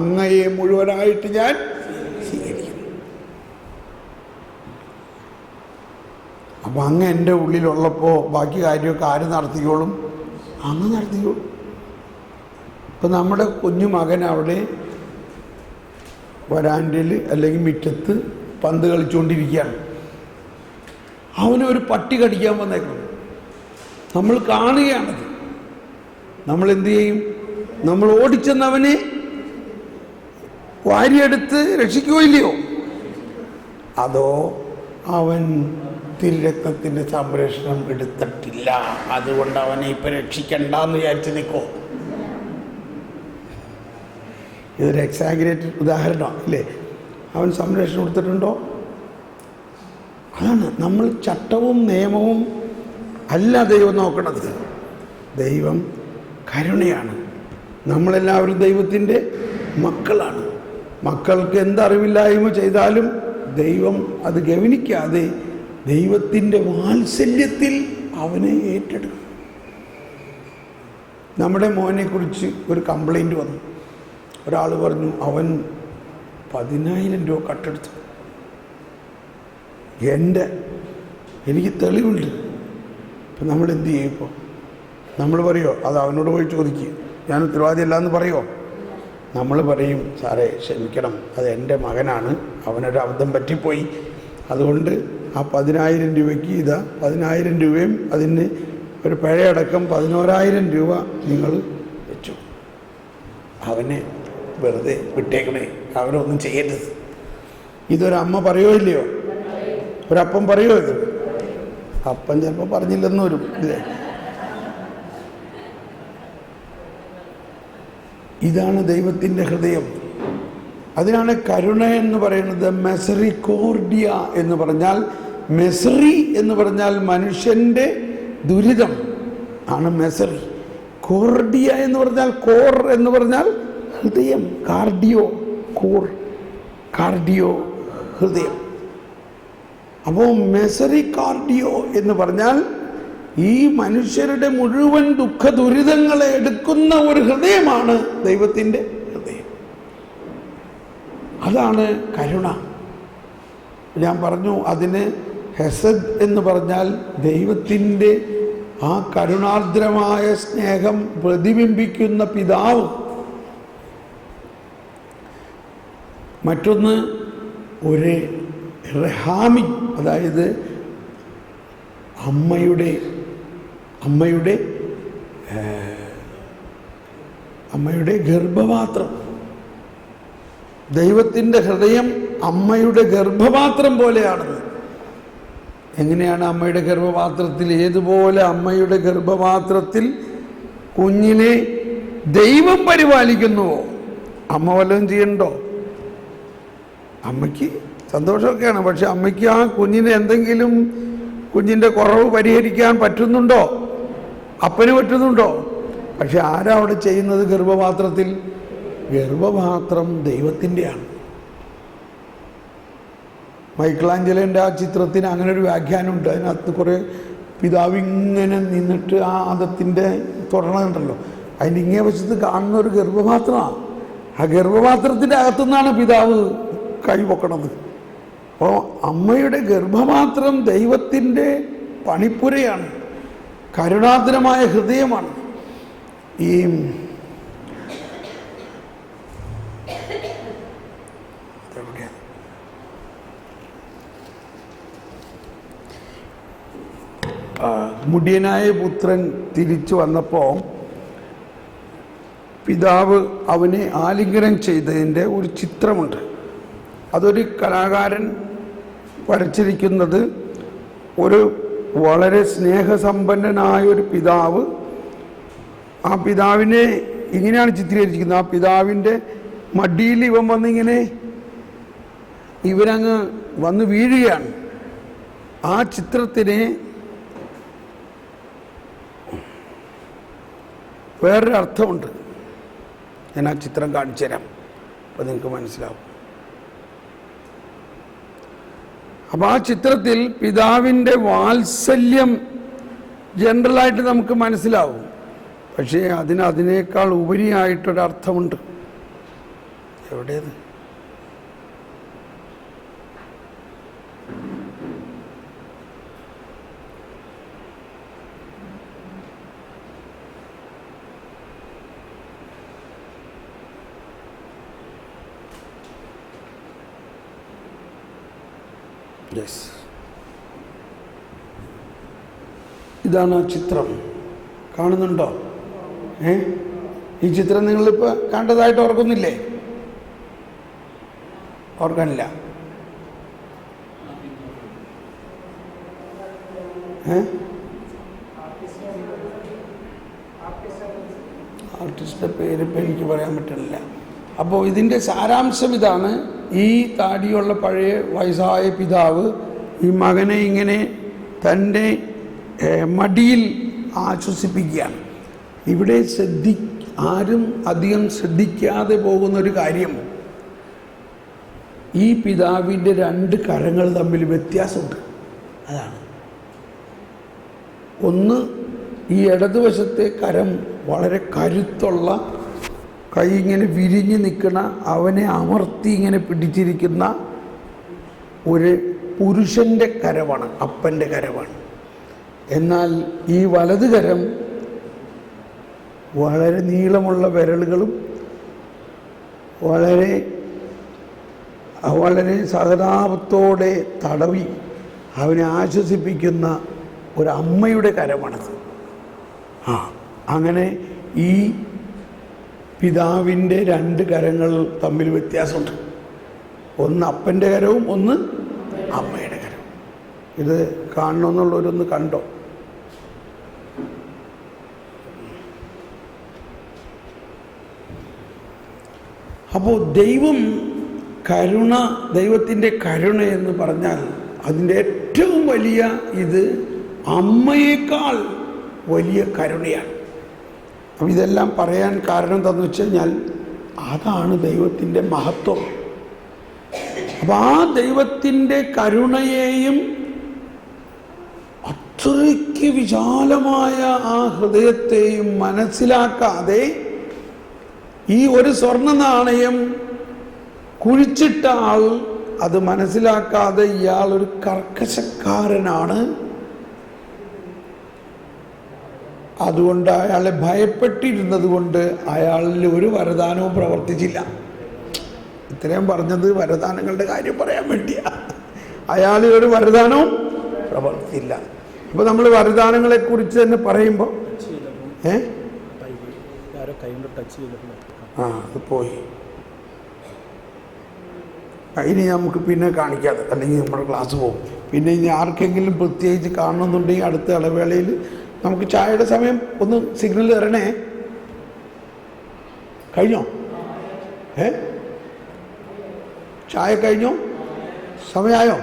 അങ്ങയെ മുഴുവനായിട്ട് ഞാൻ സ്വീകരിക്കും. അപ്പം അങ്ങ് എൻ്റെ ഉള്ളിലുള്ളപ്പോൾ ബാക്കി കാര്യമൊക്കെ ആര് നടത്തിക്കോളും? അങ്ങ് നടത്തിക്കോളും. ഇപ്പം നമ്മുടെ കുഞ്ഞു മകൻ അവിടെ വരാന്തയിൽ അല്ലെങ്കിൽ മുറ്റത്ത് പന്ത് കളിച്ചുകൊണ്ടിരിക്കുകയാണ്. അവനൊരു പട്ടി കടിക്കാൻ വന്നേക്കണം. നമ്മൾ കാണുകയാണത്. നമ്മൾ എന്തു ചെയ്യും? നമ്മൾ ഓടിച്ചെന്നവനെ വാരിയെടുത്ത് രക്ഷിക്കുകയോ ഇല്ലയോ? അതോ അവൻ തിരുരക്തത്തിൻ്റെ സംരക്ഷണം എടുത്തിട്ടില്ല, അതുകൊണ്ട് അവനെ ഇപ്പം രക്ഷിക്കണ്ടെന്ന് വിചാരിച്ച് നിൽക്കോ? ഇതൊരു എക്സാഗ്രേറ്റഡ് ഉദാഹരണമാണ് അല്ലേ? അവൻ സംരക്ഷണം എടുത്തിട്ടുണ്ടോ? അതാണ് നമ്മൾ ചട്ടവും നിയമവും അല്ല ദൈവം നോക്കണത്. ദൈവം കരുണയാണ്. നമ്മളെല്ലാവരും ദൈവത്തിൻ്റെ മക്കളാണ്. മക്കൾക്ക് എന്തറിവില്ലായ്മ ചെയ്താലും ദൈവം അത് ഗവനിക്കാതെ ദൈവത്തിൻ്റെ വാത്സല്യത്തിൽ അവനെ ഏറ്റെടുക്കും. നമ്മുടെ മോനെക്കുറിച്ച് ഒരു കംപ്ലൈൻറ്റ് വന്നു. ഒരാൾ പറഞ്ഞു അവൻ 10,000 രൂപ കട്ടെടുത്തു. എനിക്ക് തെളിവുണ്ട്. ഇപ്പം നമ്മൾ എന്തു ചെയ്യും? ഇപ്പോൾ നമ്മൾ പറയുമോ അത് അവനോട് പോയി ചോദിക്കുക, ഞാൻ ഉത്തരവാദിയല്ല എന്ന് പറയുമോ? നമ്മൾ പറയും, സാറേ ക്ഷമിക്കണം, അത് എൻ്റെ മകനാണ്, അവനൊരു അബദ്ധം പറ്റിപ്പോയി, അതുകൊണ്ട് ആ 10,000 രൂപയ്ക്ക് 10,000 രൂപയും അതിന് ഒരു പിഴയടക്കം 11,000 രൂപ നിങ്ങൾ വെച്ചു. അവനെ വെറുതെ വിട്ടേക്കണേ, അവരൊന്നും ചെയ്യരുത്. ഇതൊരമ്മ പറയുമോ ഇല്ലയോ? ഒരപ്പൻ പറയുമോ? ഇത് അപ്പൻ ചിലപ്പോൾ പറഞ്ഞില്ലെന്ന് വരും ഇല്ലേ? ഇതാണ് ദൈവത്തിൻ്റെ ഹൃദയം. അതിനാണ് കരുണ എന്ന് പറയുന്നത്. മെസറിക്കോർഡിയ എന്ന് പറഞ്ഞാൽ, മെസറി എന്ന് പറഞ്ഞാൽ മനുഷ്യൻ്റെ ദുരിതം ആണ് മെസറി. കോർഡിയ എന്ന് പറഞ്ഞാൽ, കോർ എന്ന് പറഞ്ഞാൽ ഹൃദയം. കാർഡിയോ, കോർ, കാർഡിയോ ഹൃദയം. അപ്പോൾ മെസറി കാർഡിയോ എന്ന് പറഞ്ഞാൽ ഈ മനുഷ്യരുടെ മുഴുവൻ ദുഃഖ ദുരിതങ്ങളെ എടുക്കുന്ന ഒരു ഹൃദയമാണ് ദൈവത്തിൻ്റെ ഹൃദയം. അതാണ് കരുണ. ഞാൻ പറഞ്ഞു, അതിന് ഹെസദ് എന്ന് പറഞ്ഞാൽ ദൈവത്തിൻ്റെ ആ കരുണാർദ്രമായ സ്നേഹം പ്രതിബിംബിക്കുന്ന പിതാവ്. മറ്റൊന്ന് ഒരു റഹാമി, അതായത് അമ്മയുടെ ഗർഭപാത്രം. ദൈവത്തിൻ്റെ ഹൃദയം അമ്മയുടെ ഗർഭപാത്രം പോലെയാണെന്ന്. എങ്ങനെയാണ് അമ്മയുടെ ഗർഭപാത്രത്തിൽ? ഏതുപോലെ അമ്മയുടെ ഗർഭപാത്രത്തിൽ കുഞ്ഞിനെ ദൈവം പരിപാലിക്കുന്നുവോ? അമ്മ വല്ലതും ചെയ്യണ്ടോ? അമ്മയ്ക്ക് സന്തോഷമൊക്കെയാണ്, പക്ഷെ അമ്മയ്ക്ക് ആ കുഞ്ഞിന് എന്തെങ്കിലും കുഞ്ഞിൻ്റെ കുറവ് പരിഹരിക്കാൻ പറ്റുന്നുണ്ടോ? അപ്പന് പറ്റുന്നുണ്ടോ? പക്ഷെ ആരാ അവിടെ ചെയ്യുന്നത്? ഗർഭപാത്രത്തിൽ. ഗർഭപാത്രം ദൈവത്തിൻ്റെയാണ്. മൈക്കിളാഞ്ചലോൻ്റെ ആ ചിത്രത്തിന് അങ്ങനെ ഒരു വ്യാഖ്യാനമുണ്ട്. അതിനകത്ത് കുറേ പിതാവിങ്ങനെ നിന്നിട്ട് ആ ആദത്തിൻ്റെ തുടരണമുണ്ടല്ലോ, അതിൻ്റെ ഇങ്ങേ വശത്ത് കാണുന്ന ഒരു ഗർഭപാത്രമാണ്. ആ ഗർഭപാത്രത്തിൻ്റെ അകത്തുനിന്നാണ് പിതാവ് കൈ പൊക്കണത്. അപ്പോൾ അമ്മയുടെ ഗർഭപാത്രം ദൈവത്തിൻ്റെ പണിപ്പുരയാണ്, കരുണാർദ്രമായ ഹൃദയമാണ്. ഈ മുടിയനായ പുത്രൻ തിരിച്ചു വന്നപ്പോൾ പിതാവ് അവനെ ആലിംഗനം ചെയ്തതിൻ്റെ ഒരു ചിത്രമുണ്ട്. അതൊരു കലാകാരൻ വരച്ചിരിക്കുന്നത് ഒരു വളരെ സ്നേഹസമ്പന്നനായ ഒരു പിതാവ്. ആ പിതാവിനെ ഇങ്ങനെയാണ് ചിത്രീകരിച്ചിരിക്കുന്നത്. ആ പിതാവിൻ്റെ മടിയിൽ ഇവൻ വന്നിങ്ങനെ ഇവനങ്ങ് വന്ന് വീഴുകയാണ്. ആ ചിത്രത്തിന് വേറൊരു അർത്ഥമുണ്ട്. ഞാൻ ആ ചിത്രം കാണിച്ചു തരാം, അപ്പോൾ നിങ്ങൾക്ക് മനസ്സിലാവും. അപ്പോൾ ആ ചിത്രത്തിൽ പിതാവിൻ്റെ വാത്സല്യം ജനറലായിട്ട് നമുക്ക് മനസ്സിലാവും. പക്ഷേ അതിനേക്കാൾ ഉപരിയായിട്ടൊരർത്ഥമുണ്ട്. എവിടെയത്? യെസ്, ഇതാണ് ആ ചിത്രം. കാണുന്നുണ്ടോ? ഈ ചിത്രം നിങ്ങളിപ്പോൾ കണ്ടതായിട്ട് ഓർക്കുന്നില്ലേ? ഓർക്കാനില്ല? ആർട്ടിസ്റ്റിൻ്റെ പേരിപ്പോൾ എനിക്ക് പറയാൻ പറ്റുന്നില്ല. അപ്പോൾ ഇതിൻ്റെ സാരാംശം ഇതാണ്. ഈ താടിയുള്ള പഴയ വയസ്സായ പിതാവ് ഈ മകനെ ഇങ്ങനെ തൻ്റെ മടിയിൽ ആശ്വസിപ്പിക്കുകയാണ്. ഇവിടെ ആരും അധികം ശ്രദ്ധിക്കാതെ പോകുന്നൊരു കാര്യം, ഈ പിതാവിൻ്റെ രണ്ട് കരങ്ങൾ തമ്മിൽ വ്യത്യാസമുണ്ട്. അതാണ് ഒന്ന്, ഈ ഇടതുവശത്തെ കരം വളരെ കരുത്തുള്ള, കൈ ഇങ്ങനെ വിരിഞ്ഞ് നിൽക്കുന്ന, അവനെ അമർത്തി ഇങ്ങനെ പിടിച്ചിരിക്കുന്ന ഒരു പുരുഷൻ്റെ കരമാണ്, അപ്പൻ്റെ കരമാണ്. എന്നാൽ ഈ വലത് കരം വളരെ നീളമുള്ള വിരലുകളും വളരെ സഹതാപത്തോടെ തടവി അവനെ ആശ്വസിപ്പിക്കുന്ന ഒരു അമ്മയുടെ കരമാണത്. അങ്ങനെ ഈ പിതാവിൻ്റെ രണ്ട് കരങ്ങൾ തമ്മിൽ വ്യത്യാസമുണ്ട്. ഒന്ന് അപ്പൻ്റെ കരവും ഒന്ന് അമ്മയുടെ കരവും. ഇത് കാണണമെന്നുള്ളവരൊന്ന് കണ്ടോ? അപ്പോൾ ദൈവത്തിൻ്റെ കരുണ എന്ന് പറഞ്ഞാൽ അതിൻ്റെ ഏറ്റവും വലിയ ഇത് അമ്മയേക്കാൾ വലിയ കരുണയാണ്. അപ്പം ഇതെല്ലാം പറയാൻ കാരണം എന്താണെന്ന് വെച്ച് കഴിഞ്ഞാൽ അതാണ് ദൈവത്തിൻ്റെ മഹത്വം. അപ്പം ആ ദൈവത്തിൻ്റെ കരുണയെയും അത്രയ്ക്ക് വിശാലമായ ആ ഹൃദയത്തെയും മനസ്സിലാക്കാതെ ഈ ഒരു സ്വർണ്ണ നാണയം കുഴിച്ചിട്ട ആൾ അത് മനസ്സിലാക്കാതെ ഇയാൾ ഒരു കർക്കശക്കാരനാണ്, അതുകൊണ്ട് അയാളെ ഭയപ്പെട്ടിരുന്നത് കൊണ്ട് അയാളിൽ ഒരു വരദാനവും പ്രവർത്തിച്ചില്ല. ഇത്രയും പറഞ്ഞത് വരദാനങ്ങളുടെ കാര്യം പറയാൻ വേണ്ടിയാണ്. അയാളിൽ ഒരു വരദാനവും പ്രവർത്തിച്ചില്ല. അപ്പോൾ നമ്മൾ വരദാനങ്ങളെ കുറിച്ച് തന്നെ പറയുമ്പോൾ അത് പോയി. ഇനി നമുക്ക് പിന്നെ കാണിക്കാതെ, അല്ലെങ്കിൽ നമ്മുടെ ക്ലാസ് പോകും. പിന്നെ ഇനി ആർക്കെങ്കിലും പ്രത്യേകിച്ച് കാണണമെന്നുണ്ടെങ്കിൽ അടുത്ത ഇടവേളയിൽ നമുക്ക് ചായയുടെ സമയം ഒന്ന് സിഗ്നൽ തരണേ. കഴിഞ്ഞോ? ചായ കഴിഞ്ഞോ? സമയമായോ?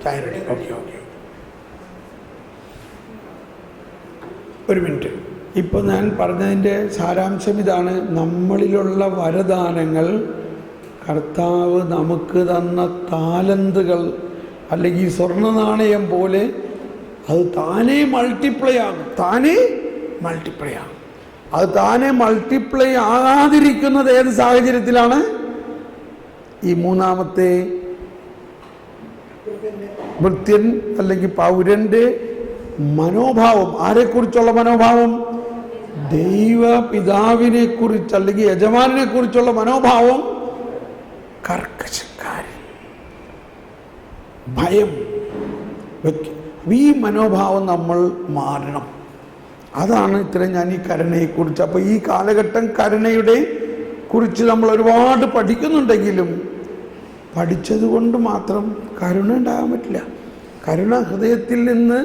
ചായ റെഡി. ഓക്കെ. ഒരു മിനിറ്റ്. ഇപ്പോൾ ഞാൻ പറഞ്ഞതിൻ്റെ സാരാംശം ഇതാണ്. നമ്മളിലുള്ള വരദാനങ്ങൾ കർത്താവ് നമുക്ക് തന്ന താലന്തുകൾ, അല്ലെങ്കിൽ സ്വർണ്ണ നാണയം പോലെ അത് താനേ മൾട്ടിപ്ലൈ ആകും. അത് താനേ മൾട്ടിപ്ലൈ ആകാതിരിക്കുന്നത് ഏത് സാഹചര്യത്തിലാണ്? ഈ മൂന്നാമത്തെ ഭൃത്യൻ അല്ലെങ്കിൽ പൗരൻ്റെ മനോഭാവം. ആരെക്കുറിച്ചുള്ള മനോഭാവം? ദൈവപിതാവിനെ കുറിച്ച് അല്ലെങ്കിൽ യജമാനെ കുറിച്ചുള്ള മനോഭാവം കർക്കശക്കാരൻ, ഭയം. ഈ മനോഭാവം നമ്മൾ മാറണം. അതാണ് ഇത്രയും ഞാൻ ഈ കരുണയെക്കുറിച്ച്. അപ്പോൾ ഈ കാലഘട്ടം കരുണയുടെ കുറിച്ച് നമ്മൾ ഒരുപാട് പഠിക്കുന്നുണ്ടെങ്കിലും പഠിച്ചതുകൊണ്ട് മാത്രം കരുണ ഉണ്ടാകാൻ പറ്റില്ല. കരുണ ഹൃദയത്തിൽ നിന്ന്,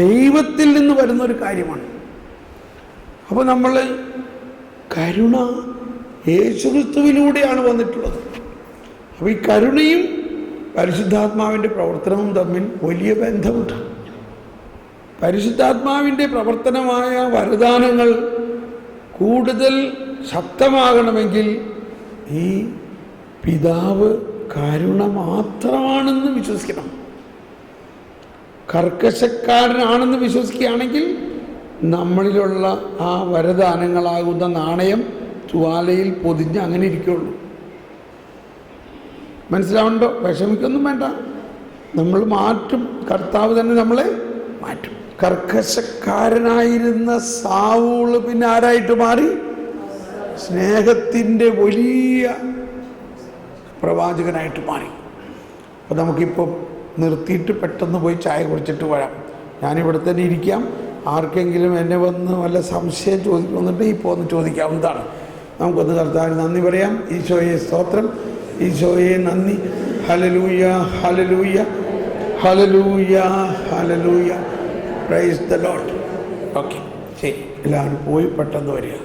ദൈവത്തിൽ നിന്ന് വരുന്നൊരു കാര്യമാണ്. അപ്പോൾ നമ്മൾ കരുണ യേശുക്രിസ്തുവിലൂടെയാണ് വന്നിട്ടുള്ളത്. അപ്പോൾ ഈ കരുണയും പരിശുദ്ധാത്മാവിൻ്റെ പ്രവർത്തനവും തമ്മിൽ വലിയ ബന്ധമുണ്ട്. പരിശുദ്ധാത്മാവിൻ്റെ പ്രവർത്തനമായ വരദാനങ്ങൾ കൂടുതൽ ശക്തമാകണമെങ്കിൽ ഈ പിതാവ് കരുണ മാത്രമാണെന്ന് വിശ്വസിക്കണം. കർക്കശക്കാരനാണെന്ന് വിശ്വസിക്കുകയാണെങ്കിൽ നമ്മളിലുള്ള ആ വരദാനങ്ങളാകുന്ന നാണയം ജ്വാലയിൽ പൊതിഞ്ഞ് അങ്ങനെ ഇരിക്കുള്ളൂ. മനസ്സിലാവുന്നുണ്ടോ? വിഷമിക്കൊന്നും വേണ്ട, നമ്മൾ മാറ്റും. കർത്താവ് തന്നെ നമ്മളെ മാറ്റും. കർക്കശക്കാരനായിരുന്ന സാവൂള് പിന്നെ ആരായിട്ട് മാറി? സ്നേഹത്തിൻ്റെ വലിയ പ്രവാചകനായിട്ട് മാറി. അപ്പോൾ നമുക്കിപ്പോൾ നിർത്തിയിട്ട് പെട്ടെന്ന് പോയി ചായ കുടിച്ചിട്ട് വരാം. ഞാനിവിടെ തന്നെ ഇരിക്കാം. ആർക്കെങ്കിലും എന്നെ വന്ന് വല്ല സംശയം ചോദിക്കുന്നുണ്ട് ഇപ്പോൾ ഒന്ന് ചോദിക്കാവുന്നതാണ്. നമുക്കൊന്ന് കർത്താവിന് നന്ദി പറയാം. ഈശോയെ സ്തോത്രം, ഈശോയെ നന്ദി. Hallelujah, hallelujah, hallelujah, hallelujah. Praise the Lord. Okay, ശരി, എല്ലാവരും പോയി പെട്ടെന്ന് വരിക.